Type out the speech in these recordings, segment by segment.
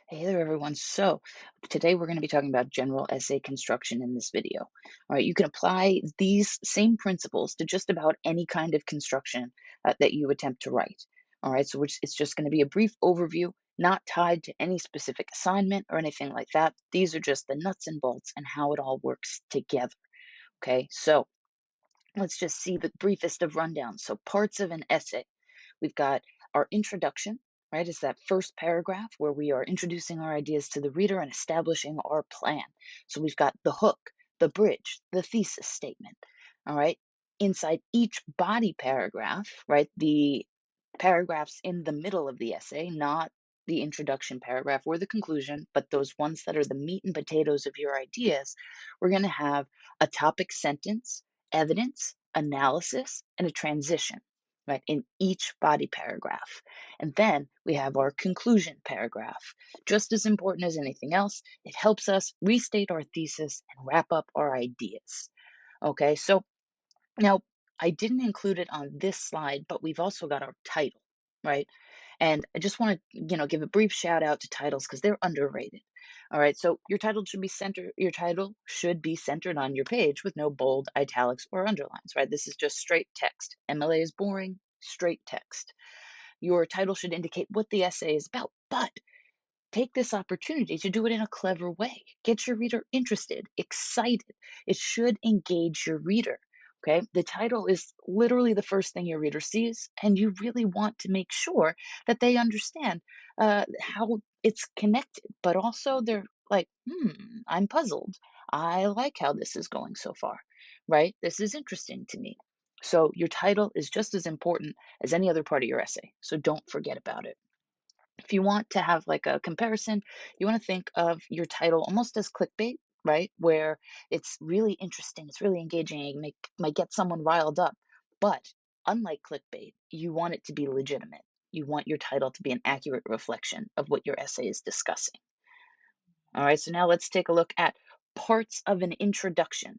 Hey there, everyone. So, today we're going to be talking about general essay construction in this video. All right, you can apply these same principles to just about any kind of construction that you attempt to write. All right, so it's just going to be a brief overview, not tied to any specific assignment or anything like that. These are just the nuts and bolts and how it all works together. Okay, so let's just see the briefest of rundowns. So, parts of an essay. We've got our introduction, right? Is that first paragraph where we are introducing our ideas to the reader and establishing our plan. So we've got the hook, the bridge, the thesis statement. All right. Inside each body paragraph, right? The paragraphs in the middle of the essay, not the introduction paragraph or the conclusion, but those ones that are the meat and potatoes of your ideas, we're going to have a topic sentence, evidence, analysis, and a transition, right, in each body paragraph. And then we have our conclusion paragraph. Just as important as anything else, it helps us restate our thesis and wrap up our ideas. Okay, so now, I didn't include it on this slide, but we've also got our title, right? And I just want to, give a brief shout out to titles because they're underrated. All right, so your title should be centered on your page with no bold, italics, or underlines, right? This is just straight text. MLA is boring, straight text. Your title should indicate what the essay is about, but take this opportunity to do it in a clever way. Get your reader interested, excited. It should engage your reader. Okay. The title is literally the first thing your reader sees, and you really want to make sure that they understand how it's connected, but also they're like, I'm puzzled. I like how this is going so far, right? This is interesting to me. So, your title is just as important as any other part of your essay. So, don't forget about it. If you want to have like a comparison, you want to think of your title almost as clickbait, right? Where it's really interesting, it's really engaging, might get someone riled up. But unlike clickbait, you want it to be legitimate. You want your title to be an accurate reflection of what your essay is discussing. All right, so now let's take a look at parts of an introduction.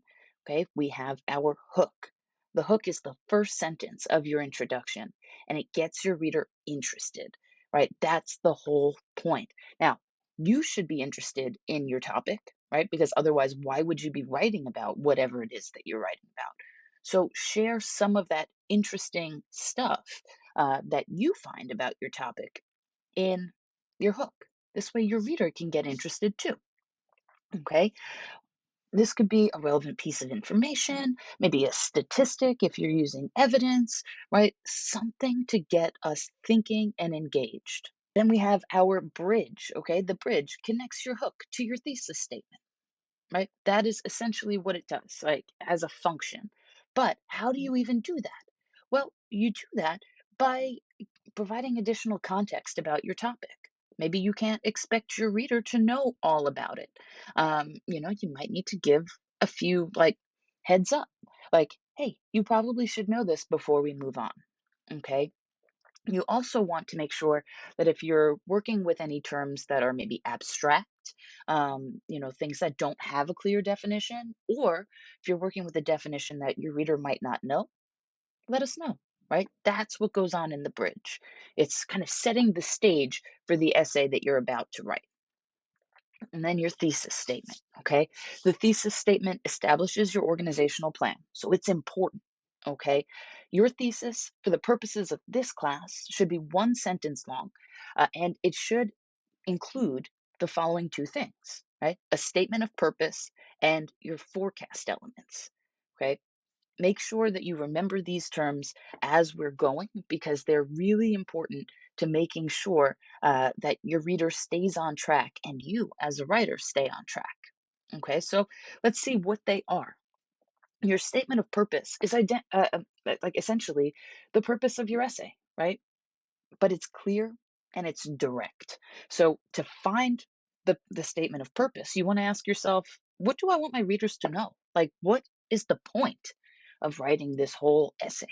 Okay, we have our hook. The hook is the first sentence of your introduction, and it gets your reader interested, right? That's the whole point. Now, you should be interested in your topic, right? Because otherwise, why would you be writing about whatever it is that you're writing about? So, share some of that interesting stuff that you find about your topic in your hook. This way, your reader can get interested too. Okay. This could be a relevant piece of information, maybe a statistic if you're using evidence, right? Something to get us thinking and engaged. Then we have our bridge. Okay. The bridge connects your hook to your thesis statement, right? That is essentially what it does, like as a function. But how do you even do that? Well, you do that by providing additional context about your topic. Maybe you can't expect your reader to know all about it. You might need to give a few like heads up, like, hey, you probably should know this before we move on. Okay. You also want to make sure that if you're working with any terms that are maybe abstract, things that don't have a clear definition, or if you're working with a definition that your reader might not know, let us know, right? That's what goes on in the bridge. It's kind of setting the stage for the essay that you're about to write. And then your thesis statement, okay? The thesis statement establishes your organizational plan. So it's important, okay? Your thesis, for the purposes of this class, should be one sentence long, and it should include the following two things, right? A statement of purpose and your forecast elements, okay? Make sure that you remember these terms as we're going because they're really important to making sure that your reader stays on track and you, as a writer, stay on track. Okay, so let's see what they are. Your statement of purpose is like essentially the purpose of your essay, right? But it's clear and it's direct. So to find the statement of purpose, you want to ask yourself, what do I want my readers to know? Like, what is the point of writing this whole essay,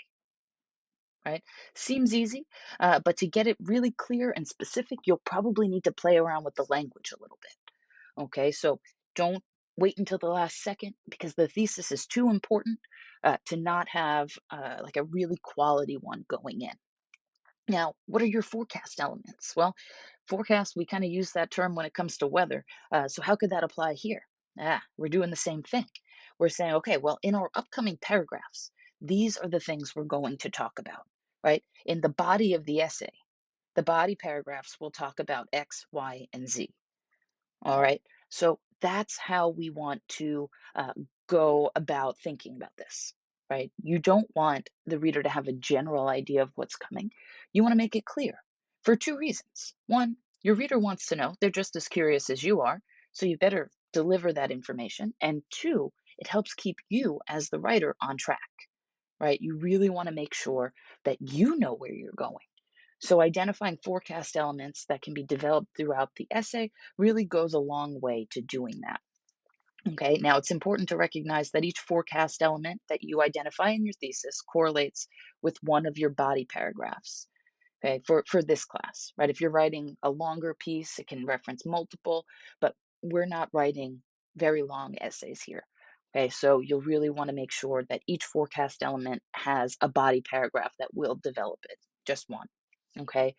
right? Seems easy, but to get it really clear and specific, you'll probably need to play around with the language a little bit. Okay, so don't wait until the last second because the thesis is too important to not have like a really quality one going in. Now, what are your forecast elements? Well, forecast, we kind of use that term when it comes to weather. So how could that apply here? We're doing the same thing. We're saying, okay, well, in our upcoming paragraphs, these are the things we're going to talk about, right? In the body of the essay, the body paragraphs will talk about X, Y, and Z. All right. So that's how we want to go about thinking about this, right? You don't want the reader to have a general idea of what's coming. You want to make it clear for two reasons. One, your reader wants to know, they're just as curious as you are. So you better deliver that information. And two, it helps keep you as the writer on track, right? You really want to make sure that you know where you're going. So identifying forecast elements that can be developed throughout the essay really goes a long way to doing that. Okay, now it's important to recognize that each forecast element that you identify in your thesis correlates with one of your body paragraphs. Okay, for this class, right? If you're writing a longer piece, it can reference multiple, but we're not writing very long essays here. Okay, so you'll really want to make sure that each forecast element has a body paragraph that will develop it, just one. Okay,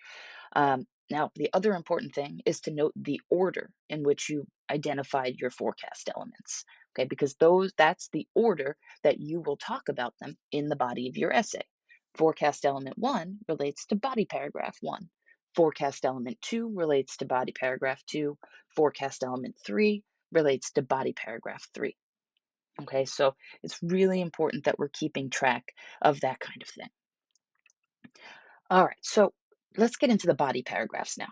now, the other important thing is to note the order in which you identified your forecast elements, okay? Because that's the order that you will talk about them in the body of your essay. Forecast element one relates to body paragraph one. Forecast element two relates to body paragraph two. Forecast element three relates to body paragraph three. Okay, so it's really important that we're keeping track of that kind of thing. All right, so let's get into the body paragraphs now.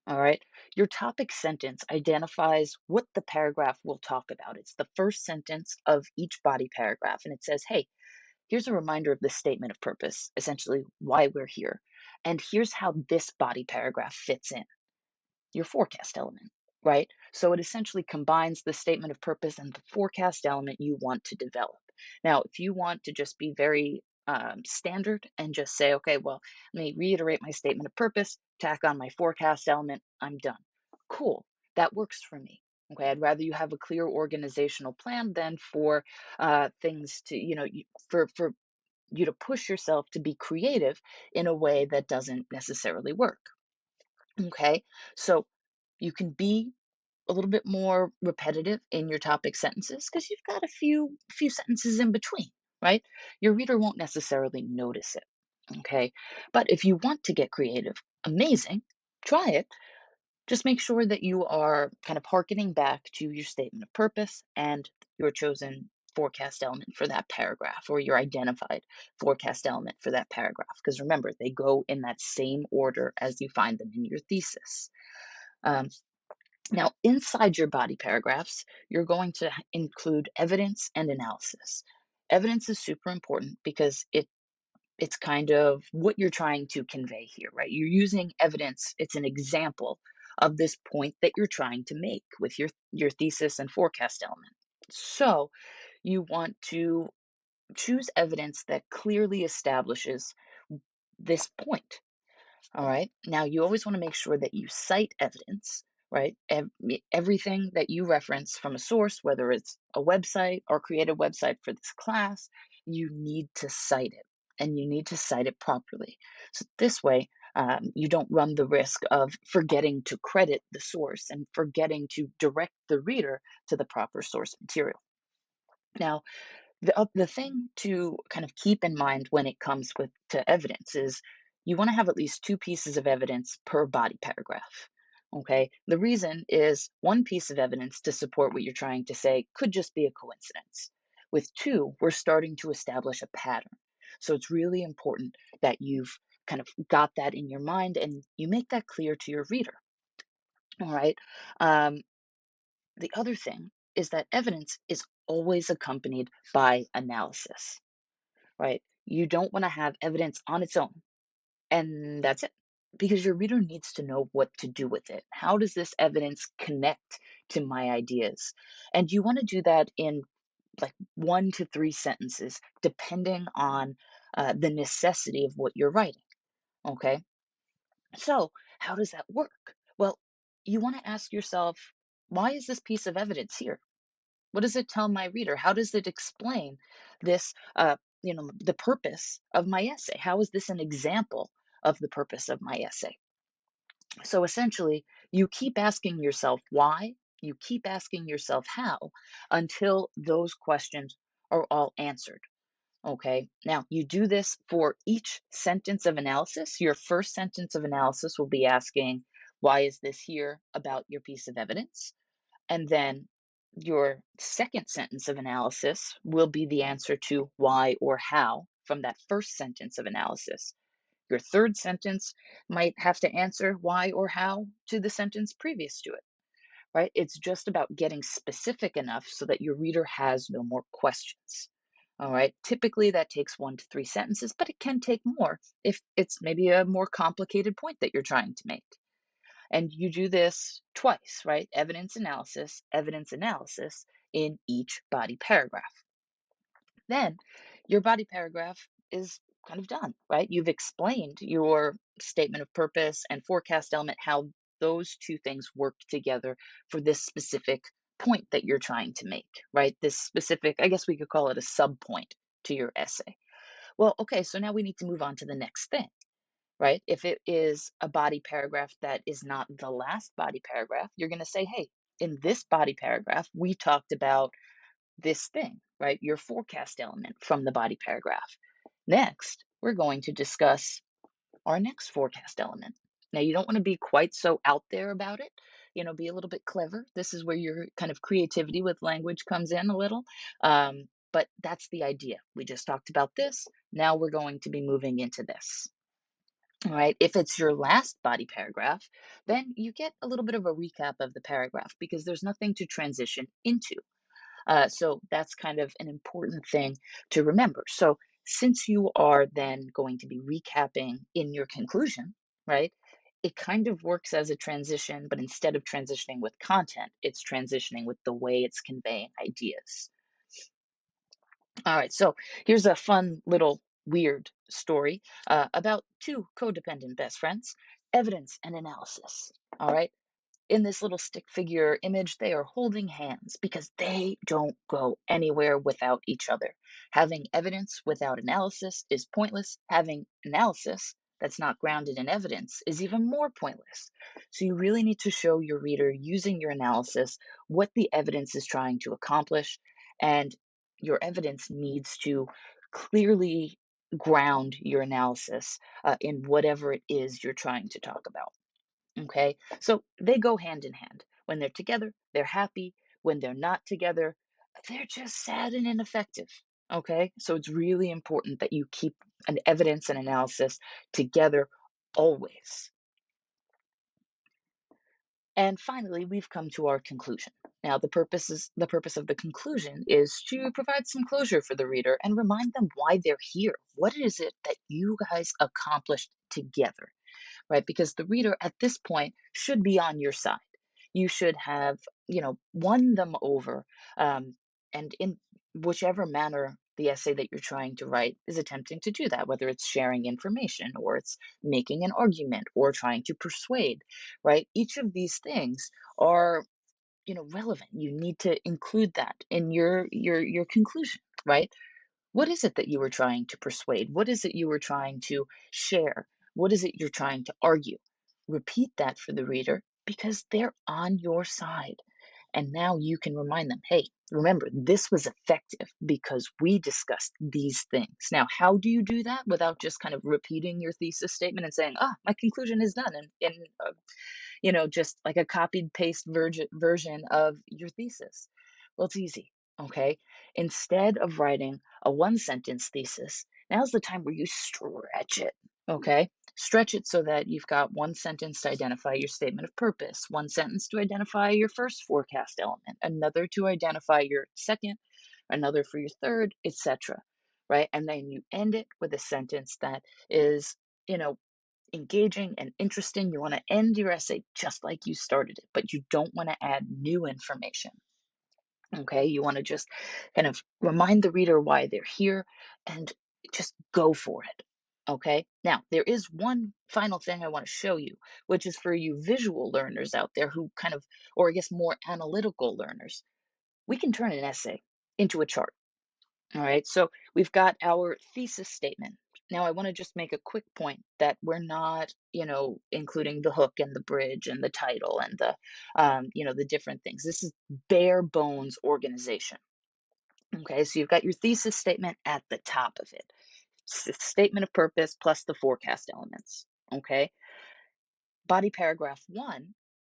All right. Your topic sentence identifies what the paragraph will talk about. It's the first sentence of each body paragraph. And it says, hey, here's a reminder of the statement of purpose, essentially why we're here. And here's how this body paragraph fits in your forecast element, right? So it essentially combines the statement of purpose and the forecast element you want to develop. Now, if you want to just be very standard and just say, okay, well, let me reiterate my statement of purpose, tack on my forecast element, I'm done. Cool, that works for me. Okay, I'd rather you have a clear organizational plan than for things to, for you to push yourself to be creative in a way that doesn't necessarily work. Okay, so you can be a little bit more repetitive in your topic sentences because you've got a few sentences in between, right? Your reader won't necessarily notice it. Okay, but if you want to get creative, amazing, try it. Just make sure that you are kind of harkening back to your statement of purpose and your chosen forecast element for that paragraph, or your identified forecast element for that paragraph, because remember, they go in that same order as you find them in your thesis. um, Now, inside your body paragraphs, you're going to include evidence and analysis. Evidence is super important because it's kind of what you're trying to convey here, right? You're using evidence. It's an example of this point that you're trying to make with your thesis and forecast element. So, you want to choose evidence that clearly establishes this point. All right. Now, you always want to make sure that you cite evidence, right? Everything that you reference from a source, whether it's a website or create a website for this class, you need to cite it and you need to cite it properly. So this way, you don't run the risk of forgetting to credit the source and forgetting to direct the reader to the proper source material. Now, the thing to kind of keep in mind when it comes to evidence is you want to have at least two pieces of evidence per body paragraph. Okay. The reason is one piece of evidence to support what you're trying to say could just be a coincidence. With two, we're starting to establish a pattern. So it's really important that you've kind of got that in your mind and you make that clear to your reader. All right. Um, the other thing is that evidence is always accompanied by analysis, right? You don't want to have evidence on its own, and that's it. Because your reader needs to know what to do with it. How does this evidence connect to my ideas? And you want to do that in like 1 to 3 sentences, depending on the necessity of what you're writing. Okay. So, how does that work? Well, you want to ask yourself, why is this piece of evidence here? What does it tell my reader? How does it explain this, the purpose of my essay? How is this an example of the purpose of my essay? So essentially, you keep asking yourself why, you keep asking yourself how until those questions are all answered. Okay. Now, you do this for each sentence of analysis. Your first sentence of analysis will be asking, why is this here about your piece of evidence? And then your second sentence of analysis will be the answer to why or how from that first sentence of analysis. Your third sentence might have to answer why or how to the sentence previous to it, right? It's just about getting specific enough so that your reader has no more questions. All right. Typically, that takes 1 to 3 sentences, but it can take more if it's maybe a more complicated point that you're trying to make. And you do this twice, right? Evidence analysis in each body paragraph. Then your body paragraph is kind of done, right? You've explained your statement of purpose and forecast element, how those two things work together for this specific point that you're trying to make, right? This specific, I guess we could call it a sub point to your essay. Well, okay, so now we need to move on to the next thing, right? If it is a body paragraph that is not the last body paragraph, you're going to say, hey, in this body paragraph, we talked about this thing, right? Your forecast element from the body paragraph. Next, we're going to discuss our next forecast element. Now, you don't want to be quite so out there about it, be a little bit clever. This is where your kind of creativity with language comes in a little. But that's the idea. We just talked about this. Now we're going to be moving into this. All right. If it's your last body paragraph, then you get a little bit of a recap of the paragraph because there's nothing to transition into. So that's kind of an important thing to remember. So since you are then going to be recapping in your conclusion, right? It kind of works as a transition, but instead of transitioning with content, it's transitioning with the way it's conveying ideas. All right, so here's a fun little weird story about two codependent best friends, evidence and analysis. All right, in this little stick figure image, they are holding hands because they don't go anywhere without each other. Having evidence without analysis is pointless. Having analysis that's not grounded in evidence is even more pointless. So you really need to show your reader using your analysis what the evidence is trying to accomplish, and your evidence needs to clearly ground your analysis in whatever it is you're trying to talk about. Okay, so they go hand in hand. When they're together, they're happy. When they're not together, they're just sad and ineffective. Okay, so it's really important that you keep an evidence and analysis together always. And finally, we've come to our conclusion. Now, the purpose of the conclusion is to provide some closure for the reader and remind them why they're here. What is it that you guys accomplished together? Right? Because the reader at this point should be on your side. You should have, won them over, and in whichever manner the essay that you're trying to write is attempting to do that, whether it's sharing information or it's making an argument or trying to persuade, right? Each of these things are, relevant. You need to include that in your conclusion, right? What is it that you were trying to persuade? What is it you were trying to share? What is it you're trying to argue? Repeat that for the reader because they're on your side. And now you can remind them, hey, remember, this was effective because we discussed these things. Now, how do you do that without just kind of repeating your thesis statement and saying, my conclusion is done just like a copied paste version of your thesis? Well, it's easy. Okay. Instead of writing a 1 sentence thesis, now's the time where you stretch it. Okay. Stretch it so that you've got 1 sentence to identify your statement of purpose, 1 sentence to identify your first forecast element, another to identify your second, another for your third, etc. Right. And then you end it with a sentence that is, you know, engaging and interesting. You want to end your essay just like you started it, but you don't want to add new information. Okay, you want to just kind of remind the reader why they're here and just go for it. Okay, now there is one final thing I want to show you, which is for you visual learners out there who kind of, or I guess more analytical learners. We can turn an essay into a chart. All right, so we've got our thesis statement. Now, I want to just make a quick point that we're not, including the hook and the bridge and the title and the different things. This is bare bones organization. Okay, so you've got your thesis statement at the top of it, statement of purpose plus the forecast elements. Okay, body paragraph one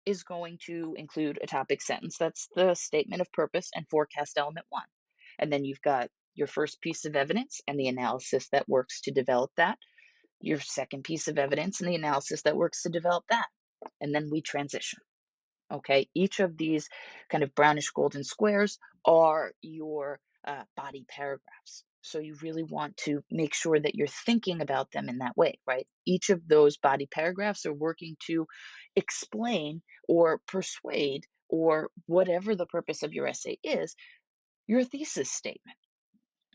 is going to include a topic sentence. That's the statement of purpose and forecast element one. And then you've got your first piece of evidence and the analysis that works to develop that, your second piece of evidence and the analysis that works to develop that. And then we transition. Okay, each of these kind of brownish golden squares are your body paragraphs. So you really want to make sure that you're thinking about them in that way, right? Each of those body paragraphs are working to explain or persuade or whatever the purpose of your essay is, your thesis statement.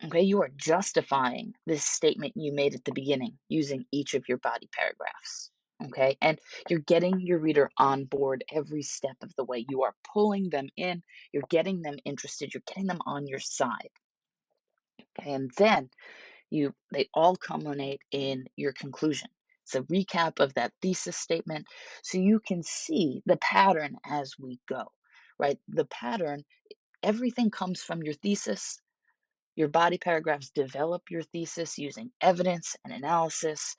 Okay, you are justifying this statement you made at the beginning using each of your body paragraphs. Okay, and you're getting your reader on board every step of the way. You are pulling them in, you're getting them interested, you're getting them on your side. Okay, and then they all culminate in your conclusion. It's a recap of that thesis statement so you can see the pattern as we go, right? The pattern, everything comes from your thesis. Your body paragraphs develop your thesis using evidence and analysis,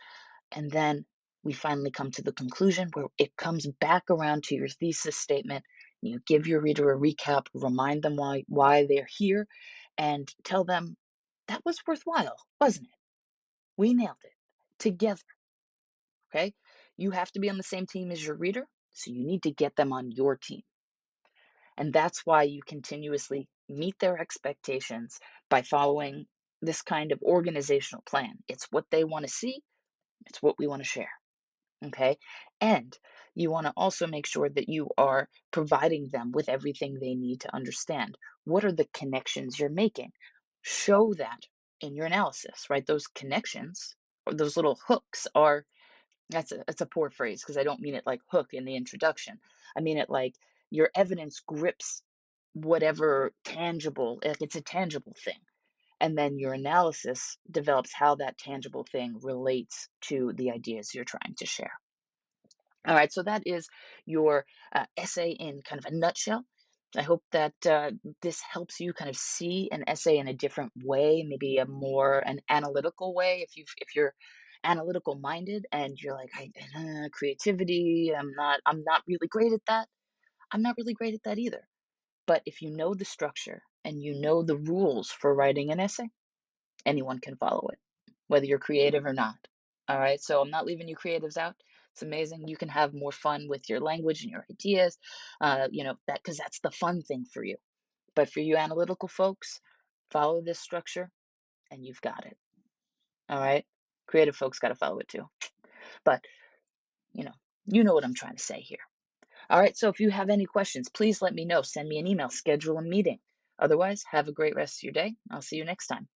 and then we finally come to the conclusion where it comes back around to your thesis statement. You give your reader a recap, remind them why they're here, and tell them that was worthwhile, wasn't it? We nailed it together. Okay? You have to be on the same team as your reader, so you need to get them on your team. And that's why you continuously meet their expectations by following this kind of organizational plan. It's what they want to see, it's what we want to share. Okay. And you want to also make sure that you are providing them with everything they need to understand. What are the connections you're making? Show that in your analysis, right? Those connections or those little hooks are that's a poor phrase because I don't mean it like hook in the introduction. I mean it like your evidence grips whatever tangible, like it's a tangible thing. And then your analysis develops how that tangible thing relates to the ideas you're trying to share. All right, so that is your essay in kind of a nutshell. I hope that this helps you kind of see an essay in a different way, maybe an analytical way. If you're analytical minded and you're like, creativity, I'm not really great at that. I'm not really great at that either. But if you know the structure and you know the rules for writing an essay, anyone can follow it, whether you're creative or not. All right. So I'm not leaving you creatives out. It's amazing. You can have more fun with your language and your ideas, because that's the fun thing for you. But for you analytical folks, follow this structure and you've got it. All right. Creative folks got to follow it too. But, you know, you know what I'm trying to say here. All right. So if you have any questions, please let me know. Send me an email, schedule a meeting. Otherwise, have a great rest of your day. I'll see you next time.